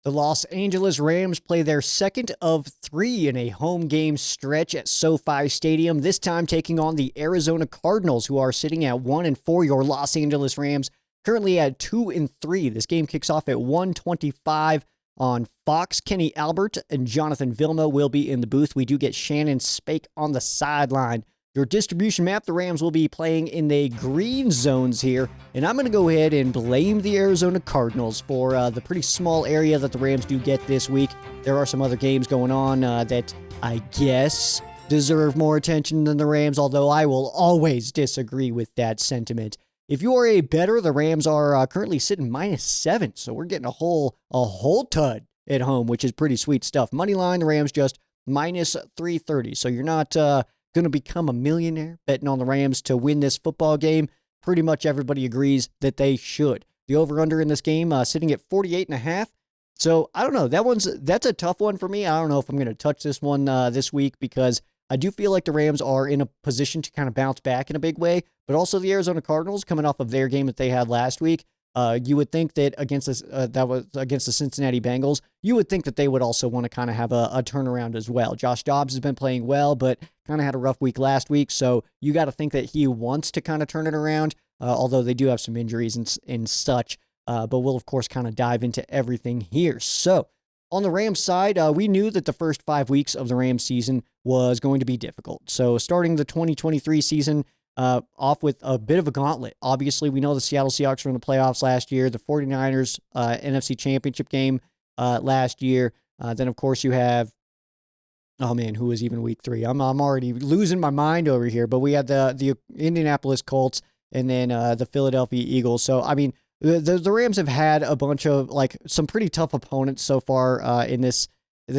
The Los Angeles Rams play their second of three in a home game stretch at SoFi Stadium, this time taking on the Arizona Cardinals, who are sitting at 1-4. Your Los Angeles Rams currently at 2-3. This game kicks off at 1:25 on Fox. Kenny Albert and Jonathan Vilma will be in the booth. We do get Shannon Spake on the sideline. Your distribution map, the Rams will be playing in the green zones here, and I'm going to go ahead and blame the Arizona Cardinals for the pretty small area that the Rams do get this week. There are some other games going on that I guess deserve more attention than the Rams, although I will always disagree with that sentiment. If you are a bettor, the Rams are currently sitting -7, so we're getting a whole tud at home, which is pretty sweet stuff. Money line, the Rams just -330, so you're not going to become a millionaire betting on the Rams to win this football game. Pretty much everybody agrees that they should. The over-under in this game sitting at 48.5. So I don't know. That's a tough one for me. I don't know if I'm going to touch this one this week because I do feel like the Rams are in a position to kind of bounce back in a big way, but also the Arizona Cardinals coming off of their game that they had last week. You would think that against the Cincinnati Bengals, you would think that they would also want to kind of have a turnaround as well. Josh Dobbs has been playing well, but kind of had a rough week last week, so you got to think that he wants to kind of turn it around, although they do have some injuries and such. But we'll, of course, kind of dive into everything here. So on the Rams side, we knew that the first 5 weeks of the Rams season was going to be difficult. So starting the 2023 season, off with a bit of a gauntlet. Obviously, we know the Seattle Seahawks were in the playoffs last year, the 49ers NFC Championship game last year. Then, of course, you have, oh man, who was even week 3? I'm already losing my mind over here, but we had the Indianapolis Colts and then the Philadelphia Eagles. So, I mean, the Rams have had a bunch of, like, some pretty tough opponents so far in this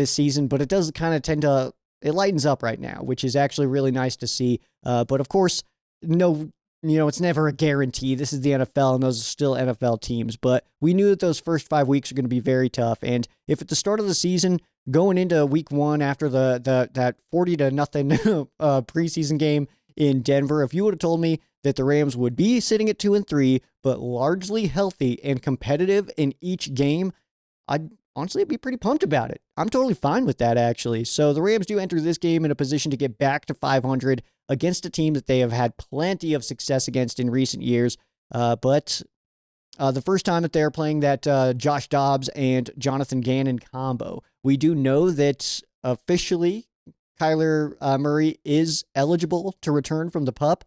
season, but it does kind of it lightens up right now, which is actually really nice to see. But, of course, no, it's never a guarantee. This is the NFL, and those are still NFL teams. But we knew that those first 5 weeks are going to be very tough. And if at the start of the season, going into week 1 after that 40-0 preseason game in Denver, if you would have told me that the Rams would be sitting at 2-3, but largely healthy and competitive in each game, I'd be pretty pumped about it. I'm totally fine with that, actually. So the Rams do enter this game in a position to get back to 500 against a team that they have had plenty of success against in recent years. But the first time that they're playing that Josh Dobbs and Jonathan Gannon combo, we do know that officially Kyler Murray is eligible to return from the PUP.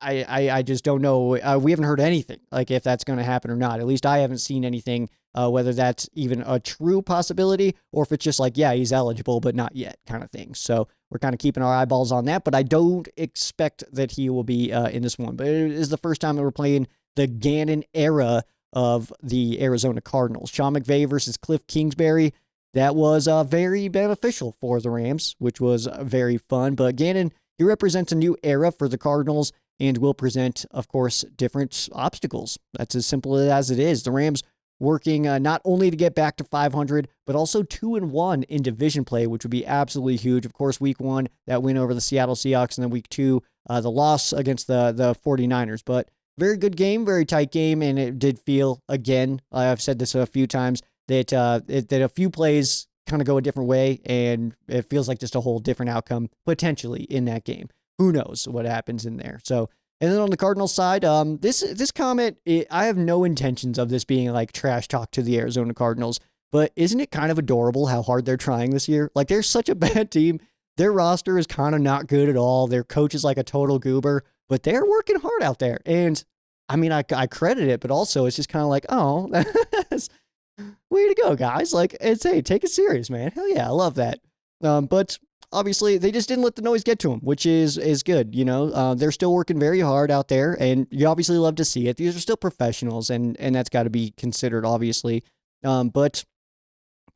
I just don't know. We haven't heard anything, like if that's going to happen or not. At least I haven't seen anything, whether that's even a true possibility or if it's just like, yeah, he's eligible, but not yet kind of thing. So we're kind of keeping our eyeballs on that, but I don't expect that he will be in this one. But it is the first time that we're playing the Gannon era of the Arizona Cardinals. Sean McVay versus Cliff Kingsbury. That was very beneficial for the Rams, which was very fun. But Gannon, he represents a new era for the Cardinals and will present, of course, different obstacles. That's as simple as it is. The Rams working not only to get back to 500, but also 2-1 in division play, which would be absolutely huge. Of course, week 1, that win over the Seattle Seahawks, and then week 2, the loss against the 49ers. But very good game, very tight game, and it did feel, again, I've said this a few times, that a few plays kind of go a different way, and it feels like just a whole different outcome potentially in that game. Who knows what happens in there? So, and then on the Cardinals side, this comment, I have no intentions of this being like trash talk to the Arizona Cardinals, but isn't it kind of adorable how hard they're trying this year? Like, they're such a bad team. Their roster is kind of not good at all. Their coach is like a total goober, but they're working hard out there. And I mean, I credit it, but also it's just kind of like, oh, that's way to go, guys. Like, hey, take it serious, man. Hell yeah, I love that. But obviously, they just didn't let the noise get to them, which is good. They're still working very hard out there, and you obviously love to see it. These are still professionals, and that's got to be considered, obviously. But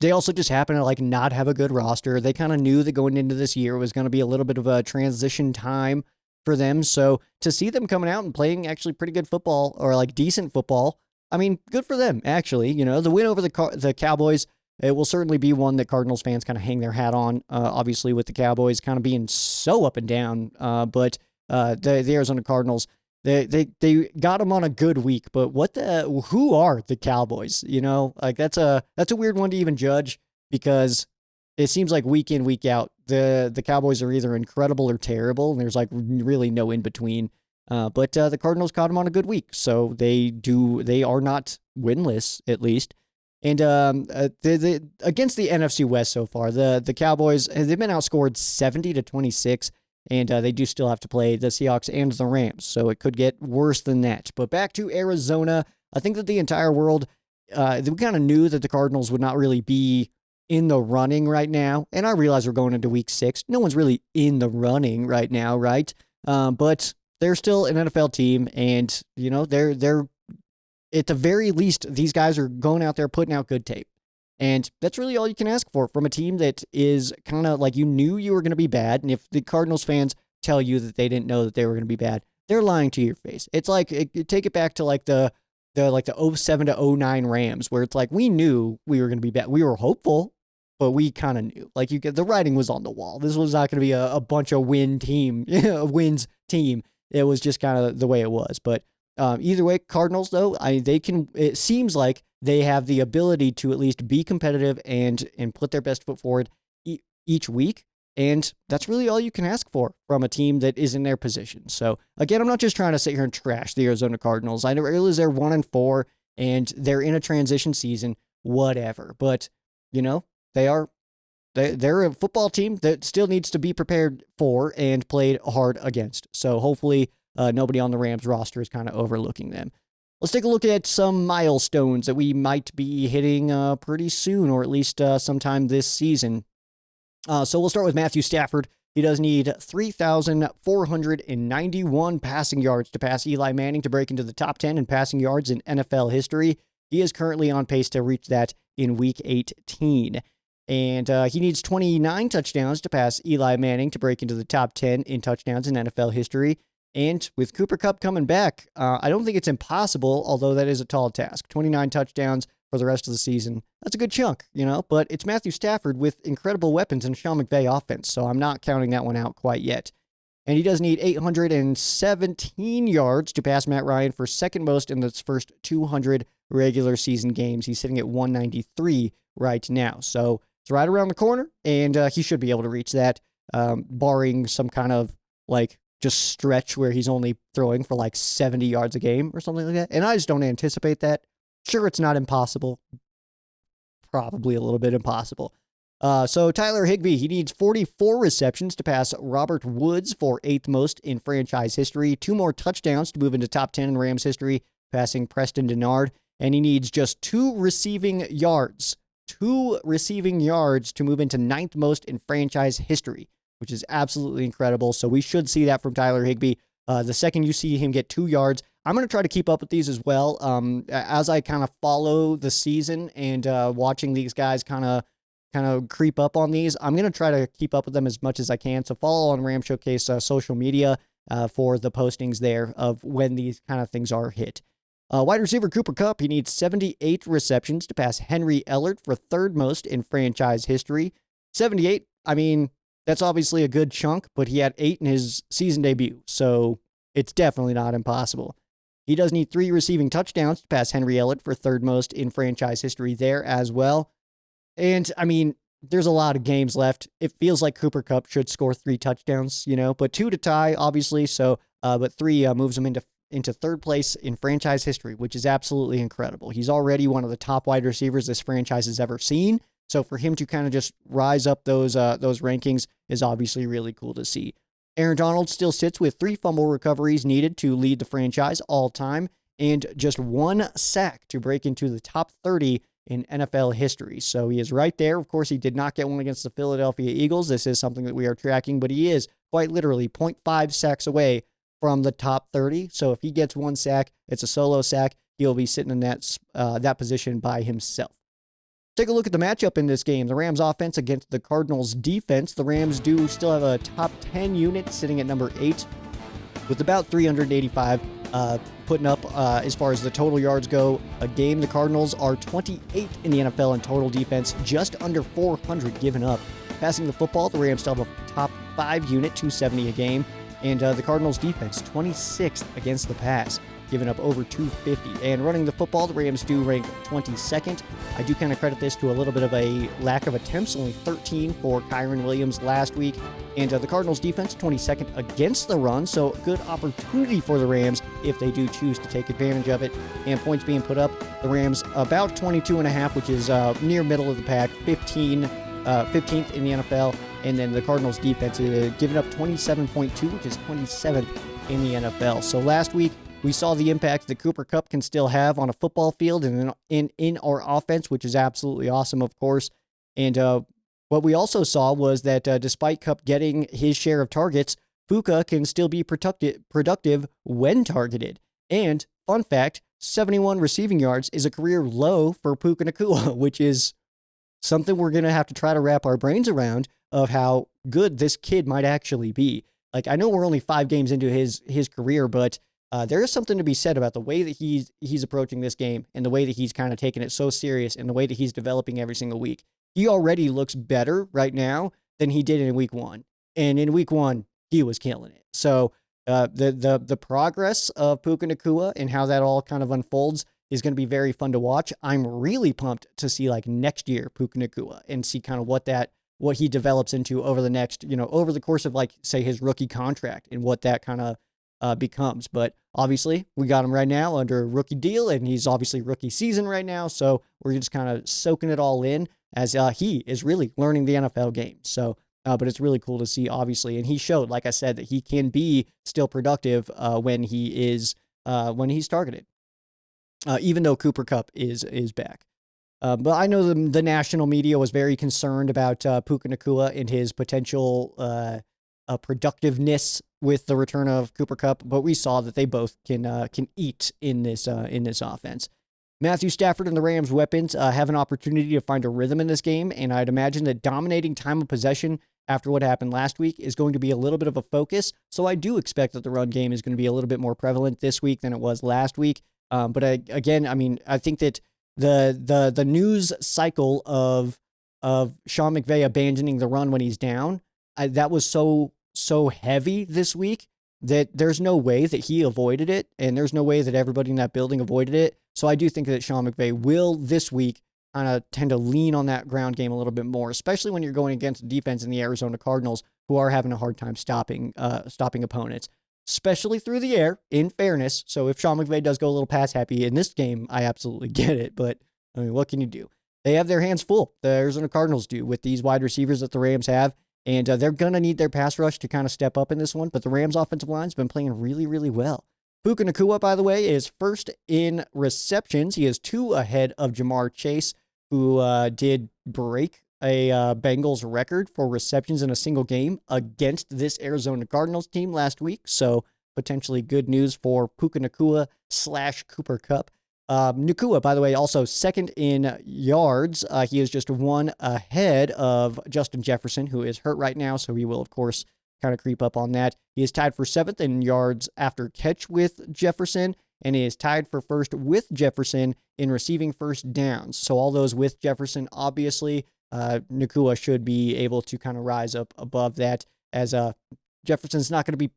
they also just happen to, like, not have a good roster. They kind of knew that going into this year was going to be a little bit of a transition time for them. So to see them coming out and playing actually pretty good football, or like decent football, I mean, good for them, actually. The win over the Cowboys, it will certainly be one that Cardinals fans kind of hang their hat on, obviously, with the Cowboys kind of being so up and down. But the Arizona Cardinals, They got them on a good week, but who are the Cowboys? Like that's a weird one to even judge because it seems like week in, week out, the Cowboys are either incredible or terrible, and there's like really no in between. But the Cardinals caught them on a good week, so they are not winless at least. And against the NFC West so far, the Cowboys, they've been outscored 70-26. And they do still have to play the Seahawks and the Rams, so it could get worse than that. But back to Arizona, I think that the entire world, we kind of knew that the Cardinals would not really be in the running right now. And I realize we're going into week 6. No one's really in the running right now, right? But they're still an NFL team, and, they're at the very least, these guys are going out there putting out good tape. And that's really all you can ask for from a team that is kind of like you knew you were going to be bad. And if the Cardinals fans tell you that they didn't know that they were going to be bad, they're lying to your face. It's like, take it back to like the 07 to 09 Rams, where it's like we knew we were going to be bad. We were hopeful, but we kind of knew. Like the writing was on the wall. This was not going to be a bunch of wins team. It was just kind of the way it was. But either way, Cardinals though, it seems like they have the ability to at least be competitive and put their best foot forward each week. And that's really all you can ask for from a team that is in their position. So again, I'm not just trying to sit here and trash the Arizona Cardinals. I realize they're 1-4 and they're in a transition season, whatever. But they're a football team that still needs to be prepared for and played hard against. So hopefully nobody on the Rams roster is kind of overlooking them. Let's take a look at some milestones that we might be hitting pretty soon, or at least sometime this season. So we'll start with Matthew Stafford. He does need 3,491 passing yards to pass Eli Manning to break into the top 10 in passing yards in NFL history. He is currently on pace to reach that in Week 18. And he needs 29 touchdowns to pass Eli Manning to break into the top 10 in touchdowns in NFL history. And with Cooper Kupp coming back, I don't think it's impossible, although that is a tall task. 29 touchdowns for the rest of the season. That's a good chunk, but it's Matthew Stafford with incredible weapons and Sean McVay offense, so I'm not counting that one out quite yet. And he does need 817 yards to pass Matt Ryan for second most in his first 200 regular season games. He's sitting at 193 right now, so it's right around the corner, and he should be able to reach that, barring some kind of, just stretch where he's only throwing for 70 yards a game or something like that. And I just don't anticipate that. Sure, it's not impossible. Probably a little bit impossible. So Tyler Higbee, he needs 44 receptions to pass Robert Woods for 8th most in franchise history. 2 more touchdowns to move into top 10 in Rams history, passing Preston Denard. And he needs just 2 receiving yards. 2 receiving yards to move into 9th most in franchise history, which is absolutely incredible. So we should see that from Tyler Higbee. The second you see him get 2 yards, I'm going to try to keep up with these as well. As I kind of follow the season and watching these guys kind of creep up on these, I'm going to try to keep up with them as much as I can. So follow on Ram Showcase social media for the postings there of when these kind of things are hit. Wide receiver Cooper Kupp, he needs 78 receptions to pass Henry Ellert for 3rd most in franchise history. 78, I mean, that's obviously a good chunk, but he had 8 in his season debut, so it's definitely not impossible. He does need 3 receiving touchdowns to pass Henry Ellert for 3rd most in franchise history there as well. And, I mean, there's a lot of games left. It feels like Cooper Kupp should score 3 touchdowns, but 2 to tie, obviously, so, but 3 moves him into 3rd place in franchise history, which is absolutely incredible. He's already one of the top wide receivers this franchise has ever seen. So for him to kind of just rise up those rankings is obviously really cool to see. Aaron Donald still sits with 3 fumble recoveries needed to lead the franchise all time and just 1 sack to break into the top 30 in NFL history. So he is right there. Of course, he did not get one against the Philadelphia Eagles. This is something that we are tracking, but he is quite literally 0.5 sacks away from the top 30. So if he gets 1 sack, it's a solo sack. He'll be sitting in that position by himself. Take a look at the matchup in this game. The Rams offense against the Cardinals defense. The Rams do still have a top 10 unit sitting at number 8 with about 385 putting up as far as the total yards go a game. The Cardinals are 28 in the NFL in total defense, just under 400 given up. Passing the football, the Rams still have a top 5 unit, 270 a game. And the Cardinals defense, 26th against the pass, giving up over 250. And running the football, the Rams do rank 22nd. I do kind of credit this to a little bit of a lack of attempts, only 13 for Kyren Williams last week. And the Cardinals defense, 22nd against the run, so good opportunity for the Rams if they do choose to take advantage of it. And points being put up, the Rams about 22.5, which is near middle of the pack, 15th in the NFL. And then the Cardinals defense giving up 27.2, which is 27th in the NFL. So last week, we saw the impact that Cooper Kupp can still have on a football field and in our offense, which is absolutely awesome, of course. And what we also saw was that despite Kupp getting his share of targets, Puka can still be productive when targeted. And fun fact, 71 receiving yards is a career low for Puka Nacua, which is something we're going to have to try to wrap our brains around of how good this kid might actually be. Like, I know we're only 5 games into his career, but there is something to be said about the way that he's approaching this game and the way that he's kind of taking it so serious and the way that he's developing every single week. He already looks better right now than he did in week 1. And in week 1, he was killing it. So the progress of Puka Nacua and how that all kind of unfolds is going to be very fun to watch. I'm really pumped to see like next year Puka Nacua and see kind of what he develops into over the next, over the course of like, say, his rookie contract and what that kind of becomes. But obviously we got him right now under a rookie deal, and he's obviously rookie season right now. So we're just kind of soaking it all in as he is really learning the NFL game. So, but it's really cool to see, obviously. And he showed, like I said, that he can be still productive when he's targeted, even though Cooper Kupp is back. But I know the national media was very concerned about Puka Nacua and his potential productiveness with the return of Cooper Kupp, but we saw that they both can eat in this offense. Matthew Stafford and the Rams' weapons have an opportunity to find a rhythm in this game, and I'd imagine that dominating time of possession after what happened last week is going to be a little bit of a focus. So I do expect that the run game is going to be a little bit more prevalent this week than it was last week. But I think that the news cycle of Sean McVay abandoning the run when he's down, that was so heavy this week that there's no way that he avoided it, and there's no way that everybody in that building avoided it. So I do think that Sean McVay will this week kind of tend to lean on that ground game a little bit more, especially when you're going against a defense in the Arizona Cardinals who are having a hard time stopping opponents, especially through the air, in fairness. So if Sean McVay does go a little pass happy in this game, I absolutely get it. But I mean, what can you do? They have their hands full. The Arizona Cardinals do with these wide receivers that the Rams have. And they're going to need their pass rush to kind of step up in this one. But the Rams offensive line's been playing really, really well. Puka Nacua, by the way, is first in receptions. He is 2 ahead of Jamar Chase, who did break a Bengals record for receptions in a single game against this Arizona Cardinals team last week. So potentially good news for Puka Nacua / Cooper Kupp. Nacua, by the way, also second in yards. He is just 1 ahead of Justin Jefferson, who is hurt right now. So he will, of course, kind of creep up on that. He is tied for 7th in yards after catch with Jefferson, and he is tied for 1st with Jefferson in receiving first downs. So all those with Jefferson, obviously, Nacua should be able to kind of rise up above that, as Jefferson's not going to be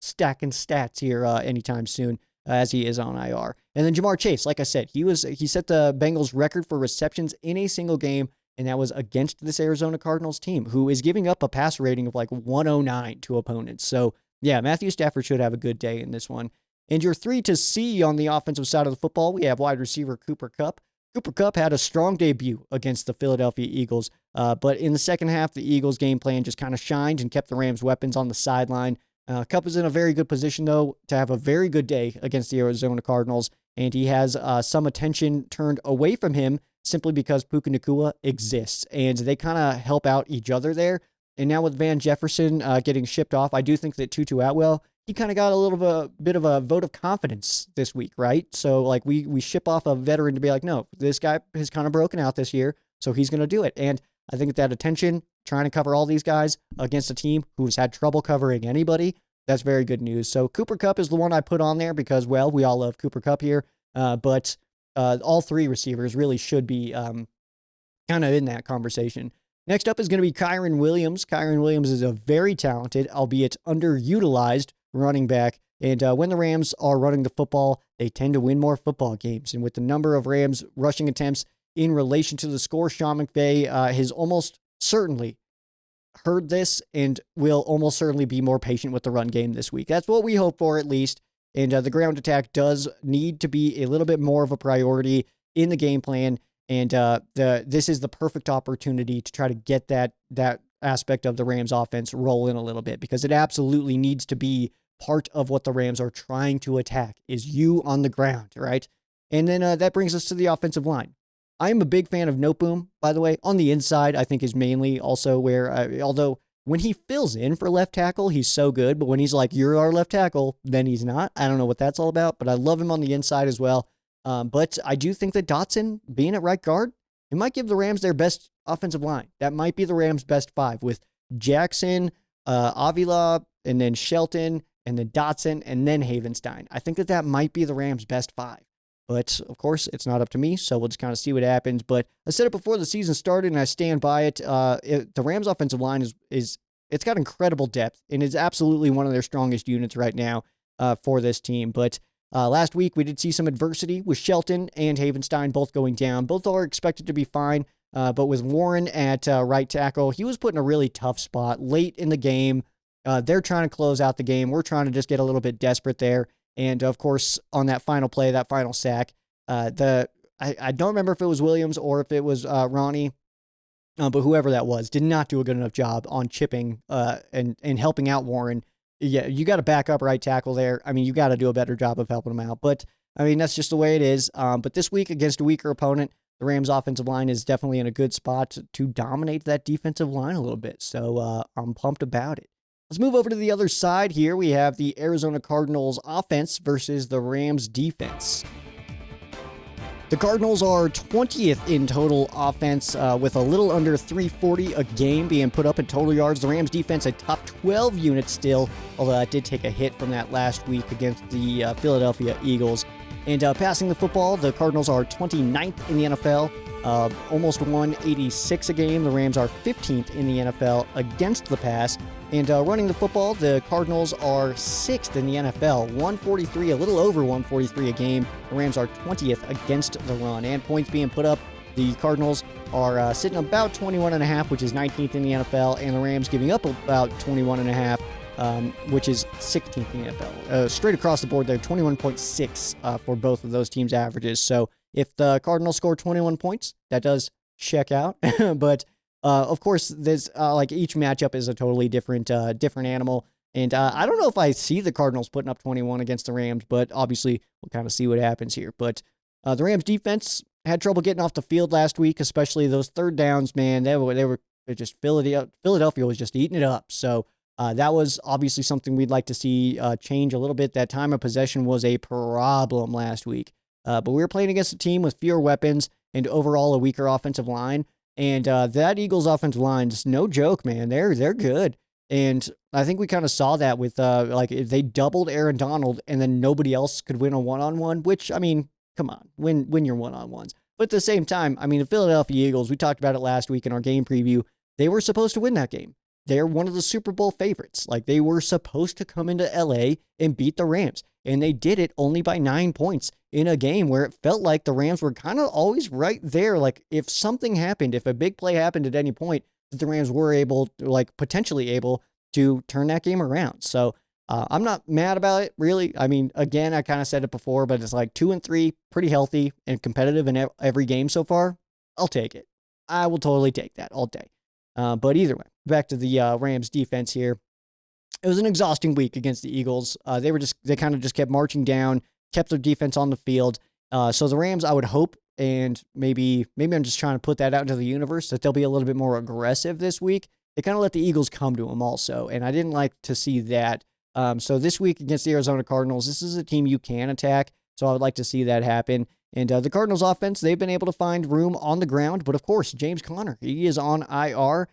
stacking stats here anytime soon, as he is on IR. And then Jamar Chase, like I said, he set the Bengals record for receptions in a single game, and that was against this Arizona Cardinals team, who is giving up a passer rating of like 109 to opponents. So yeah, Matthew Stafford should have a good day in this one. And your 3 to see on the offensive side of the football, we have wide receiver Cooper Kupp. Cooper Kupp had a strong debut against the Philadelphia Eagles, but in the second half, the Eagles' game plan just kind of shined and kept the Rams' weapons on the sideline. Kupp is in a very good position, though, to have a very good day against the Arizona Cardinals, and he has some attention turned away from him simply because Puka Nacua exists, and they kind of help out each other there. And now with Van Jefferson getting shipped off, I do think that Tutu Atwell, he kind of got a bit of a vote of confidence this week, right? So like we ship off a veteran to be like, no, this guy has kind of broken out this year, so he's going to do it. And I think that attention, trying to cover all these guys against a team who's had trouble covering anybody, that's very good news. So Cooper Kupp is the one I put on there because, well, we all love Cooper Kupp here, but all 3 receivers really should be kind of in that conversation. Next up is going to be Kyren Williams. Kyren Williams is a very talented, albeit underutilized running back. And when the Rams are running the football, they tend to win more football games. And with the number of Rams rushing attempts in relation to the score, Sean McVay has almost certainly heard this and will almost certainly be more patient with the run game this week. That's what we hope for, at least. And the ground attack does need to be a little bit more of a priority in the game plan. And this is the perfect opportunity to try to get that aspect of the Rams offense rolling a little bit, because it absolutely needs to be part of what the Rams are trying to attack, is you on the ground, right? And then that brings us to the offensive line. I'm a big fan of Noteboom, by the way. On the inside, I think is mainly also where, although when he fills in for left tackle, he's so good. But when he's like, you're our left tackle, then he's not. I don't know what that's all about, but I love him on the inside as well. But I do think that Dotson being at right guard, it might give the Rams their best offensive line. That might be the Rams' best five, with Jackson, Avila, and then Shelton, and then Dotson, and then Havenstein. I think that might be the Rams' best five. But, of course, it's not up to me, so we'll just kind of see what happens. But I said it before the season started, and I stand by it. The Rams' offensive line it's got incredible depth, and is absolutely one of their strongest units right now for this team. But last week, we did see some adversity with Shelton and Havenstein both going down. Both are expected to be fine, but with Warren at right tackle, he was put in a really tough spot late in the game. They're trying to close out the game. We're trying to just get a little bit desperate there. And, of course, on that final play, that final sack, I don't remember if it was Williams or if it was Ronnie, but whoever that was did not do a good enough job on chipping and helping out Warren. Yeah, you got to back up right tackle there. I mean, you got to do a better job of helping him out. But, I mean, that's just the way it is. But this week against a weaker opponent, the Rams' offensive line is definitely in a good spot to dominate that defensive line a little bit. So I'm pumped about it. Let's move over to the other side here. We have the Arizona Cardinals offense versus the Rams defense. The Cardinals are 20th in total offense with a little under 340 a game being put up in total yards. The Rams defense a top 12 unit still, although that did take a hit from that last week against the Philadelphia Eagles. And passing the football, the Cardinals are 29th in the NFL, almost 186 a game. The Rams are 15th in the NFL against the pass. And running the football, the Cardinals are 6th in the NFL, 143, a little over 143 a game. The Rams are 20th against the run. And points being put up, the Cardinals are sitting about 21.5, which is 19th in the NFL, and the Rams giving up about 21.5, which is 16th in the NFL. Straight across the board there, 21.6 for both of those teams' averages. So if the Cardinals score 21 points, that does check out. But of course, there's like each matchup is a totally different animal. And I don't know if I see the Cardinals putting up 21 against the Rams, but obviously we'll kind of see what happens here. But the Rams defense had trouble getting off the field last week, especially those third downs, man. They were just Philadelphia was just eating it up. So that was obviously something we'd like to see change a little bit. That time of possession was a problem last week. But we were playing against a team with fewer weapons and overall a weaker offensive line. And that Eagles offensive line is no joke, man. They're good. And I think we kind of saw that with like if they doubled Aaron Donald and then nobody else could win a one-on-one, which, I mean, come on, win your one-on-ones. But at the same time, I mean, the Philadelphia Eagles, we talked about it last week in our game preview, they were supposed to win that game. They're one of the Super Bowl favorites. Like, they were supposed to come into LA and beat the Rams. And they did it only by 9 points in a game where it felt like the Rams were kind of always right there. Like, if something happened, if a big play happened at any point, that the Rams were able, like, potentially able to turn that game around. So I'm not mad about it, really. I mean, again, I kind of said it before, but it's like 2-3, pretty healthy and competitive in every game so far. I'll take it. I will totally take that all day. But either way, back to the Rams defense here. It was an exhausting week against the Eagles. They kind of just kept marching down, kept their defense on the field. So the Rams, I would hope, and maybe I'm just trying to put that out into the universe, that they'll be a little bit more aggressive this week. They kind of let the Eagles come to them also, and I didn't like to see that. So this week against the Arizona Cardinals, this is a team you can attack, so I would like to see that happen. And the Cardinals offense, they've been able to find room on the ground, but of course, James Conner, he is on IR,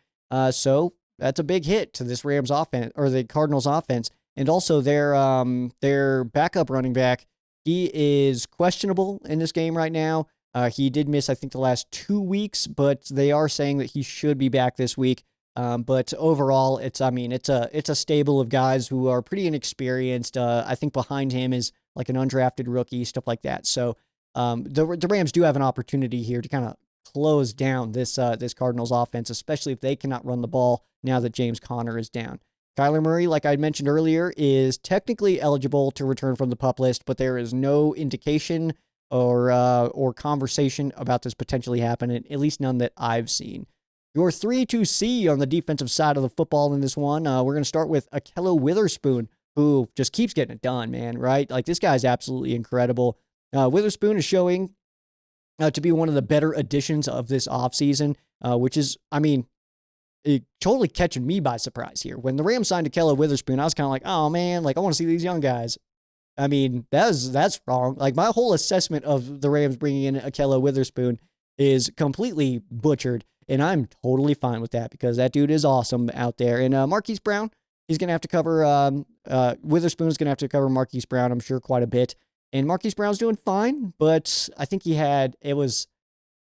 so that's a big hit to this Rams offense, or the Cardinals offense. And also their backup running back, he is questionable in this game right now. He did miss, I think, the last 2 weeks, but they are saying that he should be back this week. But overall, it's a stable of guys who are pretty inexperienced. I think behind him is like an undrafted rookie, stuff like that. So the Rams do have an opportunity here to kind of close down this Cardinals offense, especially if they cannot run the ball now that James Conner is down. Kyler Murray, like I mentioned earlier, is technically eligible to return from the PUP list, but there is no indication or conversation about this potentially happening, at least none that I've seen. Your 3-2C on the defensive side of the football in this one, we're going to start with Ahkello Witherspoon, who just keeps getting it done, man, right? Like, this guy's absolutely incredible. Witherspoon is showing to be one of the better additions of this offseason, which is, it totally catching me by surprise here. When the Rams signed Ahkello Witherspoon, I was kind of like, oh, man, like, I want to see these young guys. That's wrong. Like, my whole assessment of the Rams bringing in Ahkello Witherspoon is completely butchered, and I'm totally fine with that because that dude is awesome out there. And Marquise Brown, he's going to have to cover, Witherspoon's going to have to cover Marquise Brown, I'm sure, quite a bit. And Marquise Brown's doing fine, but I think it was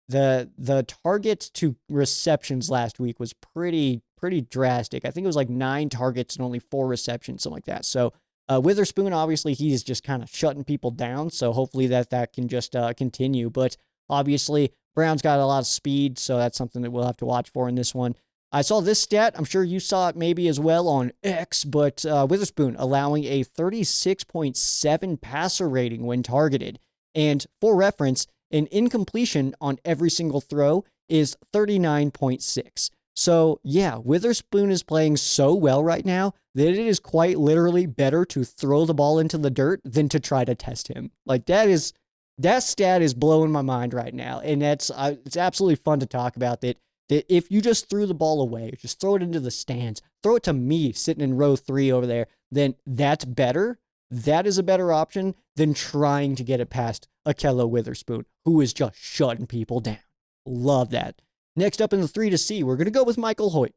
the targets to receptions last week was pretty drastic. I think it was like 9 targets and only 4 receptions, something like that. So Witherspoon, obviously, he's just kind of shutting people down. So hopefully that can just continue. But obviously, Brown's got a lot of speed, so that's something that we'll have to watch for in this one. I saw this stat. I'm sure you saw it maybe as well on X, but Witherspoon allowing a 36.7 passer rating when targeted. And for reference, an incompletion on every single throw is 39.6. So yeah, Witherspoon is playing so well right now that it is quite literally better to throw the ball into the dirt than to try to test him. Like, that stat is blowing my mind right now. And it's absolutely fun to talk about that if you just threw the ball away, just throw it into the stands, throw it to me sitting in row 3 over there, then that's better. That is a better option than trying to get it past Ahkello Witherspoon, who is just shutting people down. Love that. Next up in the 3-C, we're going to go with Michael Hoyt.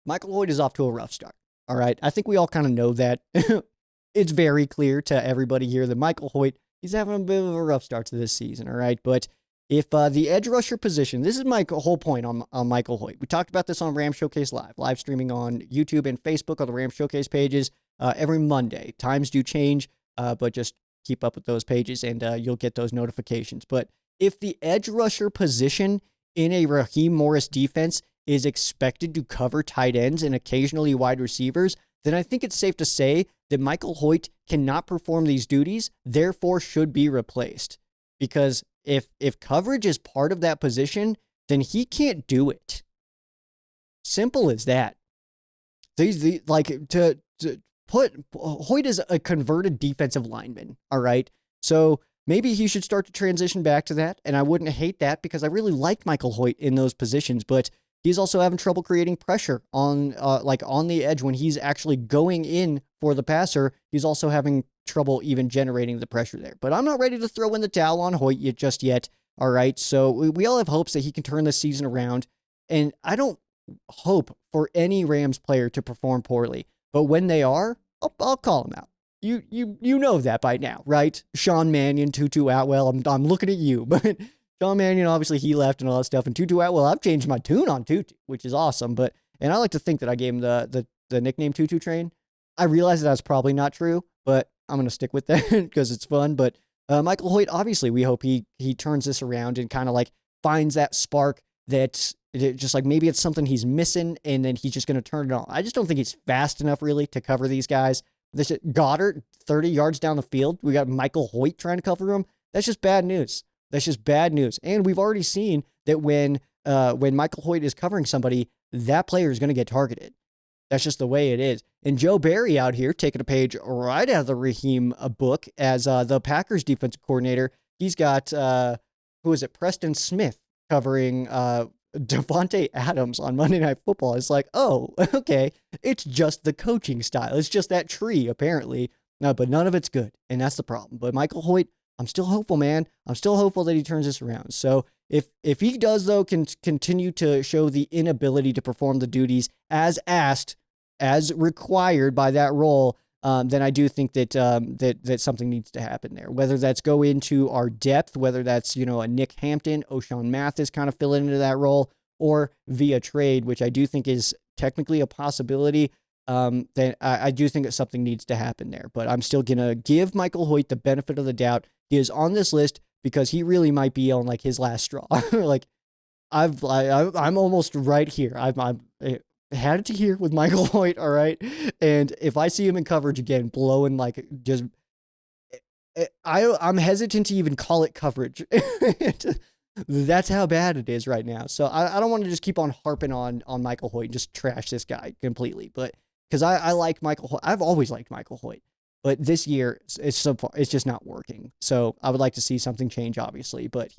Michael Hoyt is off to a rough start. All right. I think we all kind of know that. It's very clear to everybody here that Michael Hoyt, he's having a bit of a rough start to this season. All right. But if the edge rusher position, this is my whole point on Michael Hoyt. We talked about this on Ram Showcase live streaming on YouTube and Facebook on the Ram Showcase pages every Monday. Times do change, but just keep up with those pages and you'll get those notifications. But if the edge rusher position in a Raheem Morris defense is expected to cover tight ends and occasionally wide receivers, then I think it's safe to say that Michael Hoyt cannot perform these duties, therefore should be replaced. Because if coverage is part of that position, then he can't do it. Simple as that. To put Hoyt is a converted defensive lineman, all right? So maybe he should start to transition back to that, and I wouldn't hate that because I really like Michael Hoyt in those positions, but he's also having trouble creating pressure on the edge when he's actually going in for the passer. He's also having trouble even generating the pressure there. But I'm not ready to throw in the towel on Hoyt just yet. All right. So we all have hopes that he can turn this season around. And I don't hope for any Rams player to perform poorly. But when they are, I'll call him out. You know that by now, right? Sean Mannion, Tutu Atwell. I'm looking at you, but Sean Mannion, obviously he left and all that stuff. And Tutu Atwell, I've changed my tune on Tutu, which is awesome. And I like to think that I gave him the nickname Tutu Train. I realize that that's probably not true, but I'm going to stick with that because it's fun. But Michael Hoyt, obviously, we hope he turns this around and kind of like finds that spark that just like maybe it's something he's missing and then he's just going to turn it on. I just don't think he's fast enough really to cover these guys. This Goddard, 30 yards down the field. We got Michael Hoyt trying to cover him. That's just bad news. That's just bad news. And we've already seen that when Michael Hoyt is covering somebody, that player is going to get targeted. That's just the way it is. And Joe Barry out here taking a page right out of the Raheem book as the Packers defensive coordinator. He's got, Preston Smith covering Devontae Adams on Monday Night Football. It's like, oh, okay. It's just the coaching style. It's just that tree, apparently. No, but none of it's good. And that's the problem. But Michael Hoyt, I'm still hopeful, man. I'm still hopeful that he turns this around. So if he does, though, can continue to show the inability to perform the duties as asked, as required by that role, then I do think that that something needs to happen there. Whether that's go into our depth, whether that's a Nick Hampton, O'Shawn Mathis kind of fill into that role, or via trade, which I do think is technically a possibility. Then I do think that something needs to happen there. But I'm still gonna give Michael Hoyt the benefit of the doubt. He is on this list because he really might be on like his last straw. Like I'm almost right here. I've had it to here with Michael Hoyt, all right? And if I see him in coverage again, blowing like just, I'm hesitant to even call it coverage. That's how bad it is right now. So I don't want to just keep on harping on Michael Hoyt and just trash this guy completely. But because I like Michael Hoyt. I've always liked Michael Hoyt. But this year, it's just not working. So I would like to see something change, obviously. But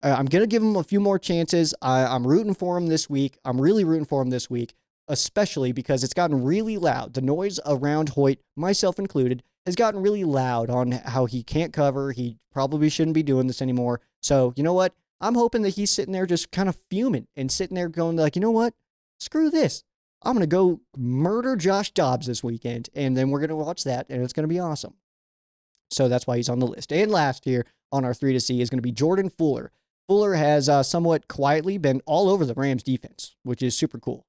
I'm going to give him a few more chances. I'm rooting for him this week. I'm really rooting for him this week, especially because it's gotten really loud. The noise around Hoyt, myself included, has gotten really loud on how he can't cover. He probably shouldn't be doing this anymore. So, you know what? I'm hoping that he's sitting there just kind of fuming and sitting there going like, you know what? Screw this. I'm going to go murder Josh Dobbs this weekend, and then we're going to watch that, and it's going to be awesome. So that's why he's on the list. And last year on our 3 to see is going to be Jordan Fuller. Fuller has somewhat quietly been all over the Rams defense, which is super cool.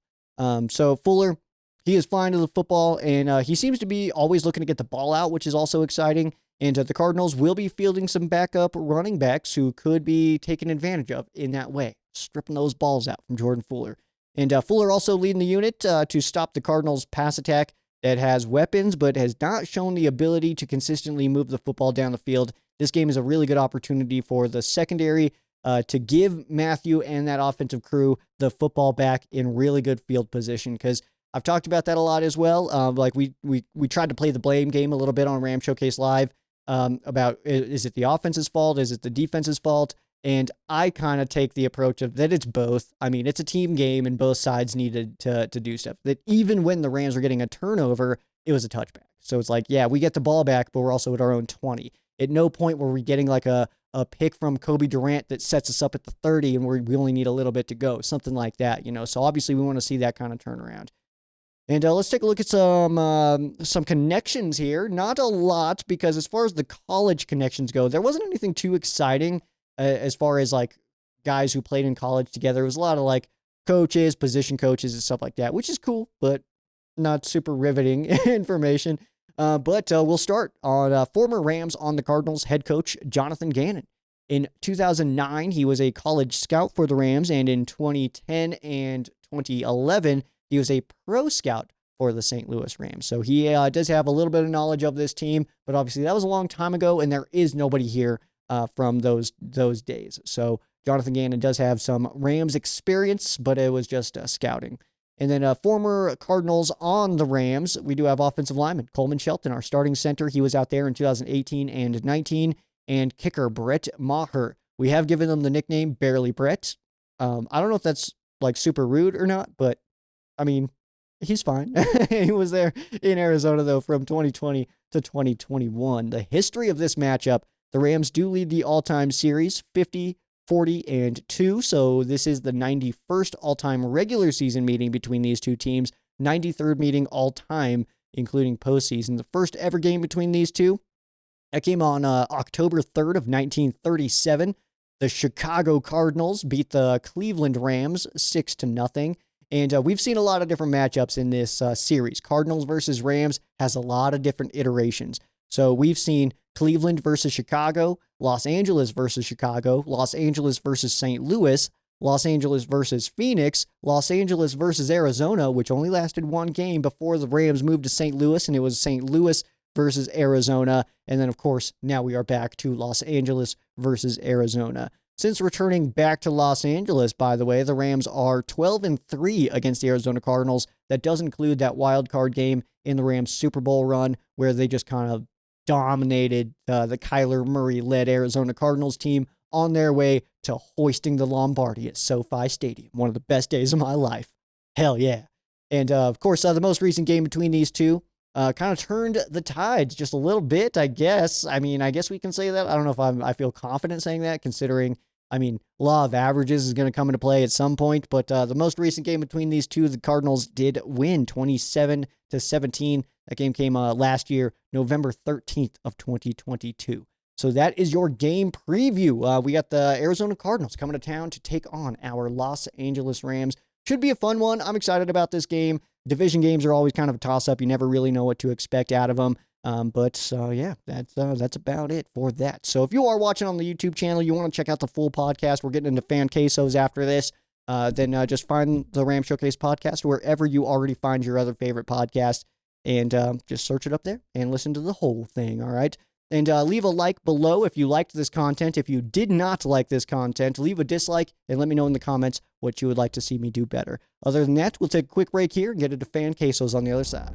So Fuller, he is flying to the football, and he seems to be always looking to get the ball out, which is also exciting. And the Cardinals will be fielding some backup running backs who could be taken advantage of in that way, stripping those balls out from Jordan Fuller. And Fuller also leading the unit to stop the Cardinals' pass attack that has weapons but has not shown the ability to consistently move the football down the field. This game is a really good opportunity for the secondary to give Matthew and that offensive crew the football back in really good field position, because I've talked about that a lot as well. Like we tried to play the blame game a little bit on Ram Showcase Live about is it the offense's fault? Is it the defense's fault? And I kind of take the approach of that it's both. I mean, it's a team game and both sides needed to do stuff. That even when the Rams were getting a turnover, it was a touchback. So it's like, yeah, we get the ball back, but we're also at our own 20. At no point were we getting like a pick from Kobe Durant that sets us up at the 30 and we only need a little bit to go. Something like that, So obviously we want to see that kind of turnaround. And let's take a look at some connections here. Not a lot, because as far as the college connections go, there wasn't anything too exciting as far as like guys who played in college together. It was a lot of like coaches, position coaches, and stuff like that, which is cool, but not super riveting information. But we'll start on former Rams on the Cardinals head coach Jonathan Gannon. In 2009, he was a college scout for the Rams, and in 2010 and 2011, he was a pro scout for the St. Louis Rams. So he does have a little bit of knowledge of this team, but obviously that was a long time ago, and there is nobody here from those days. So Jonathan Gannon does have some Rams experience, but it was just scouting. And then former Cardinals on the Rams, we do have offensive lineman Coleman Shelton, our starting center. He was out there in 2018 and 19. And kicker Brett Maher. We have given him the nickname Barely Brett. I don't know if that's like super rude or not, but I mean, he's fine. He was there in Arizona, though, from 2020 to 2021. The history of this matchup, the Rams do lead the all-time series 50, 40, and 2. So this is the 91st all-time regular season meeting between these two teams, 93rd meeting all-time, including postseason. The first ever game between these two, that came on October 3rd of 1937. The Chicago Cardinals beat the Cleveland Rams 6-0. And we've seen a lot of different matchups in this series. Cardinals versus Rams has a lot of different iterations. So we've seen Cleveland versus Chicago, Los Angeles versus Chicago, Los Angeles versus St. Louis, Los Angeles versus Phoenix, Los Angeles versus Arizona, which only lasted one game before the Rams moved to St. Louis, and it was St. Louis versus Arizona. And then, of course, now we are back to Los Angeles versus Arizona. Since returning back to Los Angeles, by the way, the Rams are 12-3 against the Arizona Cardinals. That does include that wild card game in the Rams Super Bowl run where they just kind of dominated the Kyler Murray-led Arizona Cardinals team on their way to hoisting the Lombardi at SoFi Stadium. One of the best days of my life. Hell yeah. And, of course, the most recent game between these two kind of turned the tides just a little bit, I guess. I mean, I guess we can say that. I don't know if I feel confident saying that, considering, I mean, law of averages is going to come into play at some point. But the most recent game between these two, the Cardinals did win 27-17. That game came last year, November 13th of 2022. So that is your game preview. We got the Arizona Cardinals coming to town to take on our Los Angeles Rams. Should be a fun one. I'm excited about this game. Division games are always kind of a toss-up. You never really know what to expect out of them. Yeah, that's about it for that. So if you are watching on the YouTube channel, you want to check out the full podcast. We're getting into fan quesos after this. Then just find the Ram Showcase podcast wherever you already find your other favorite podcast, and just search it up there and listen to the whole thing. All right. And leave a like below if you liked this content. If you did not like this content, leave a dislike and let me know in the comments what you would like to see me do better. Other than that, we'll take a quick break here and get into fan quesos on the other side.